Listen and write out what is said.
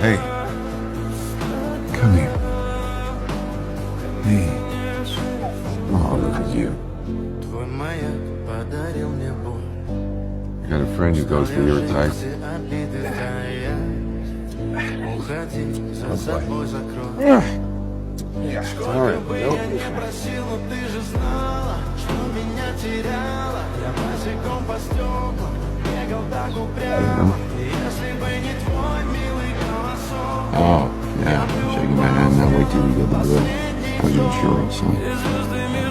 Hey. Come here. Hey. Oh, look at you. I got a friend who goes through your type. Yeah, sorry. Oh, yeah. Shaking my hand now. Wait till you get the bill. How's your insurance, huh?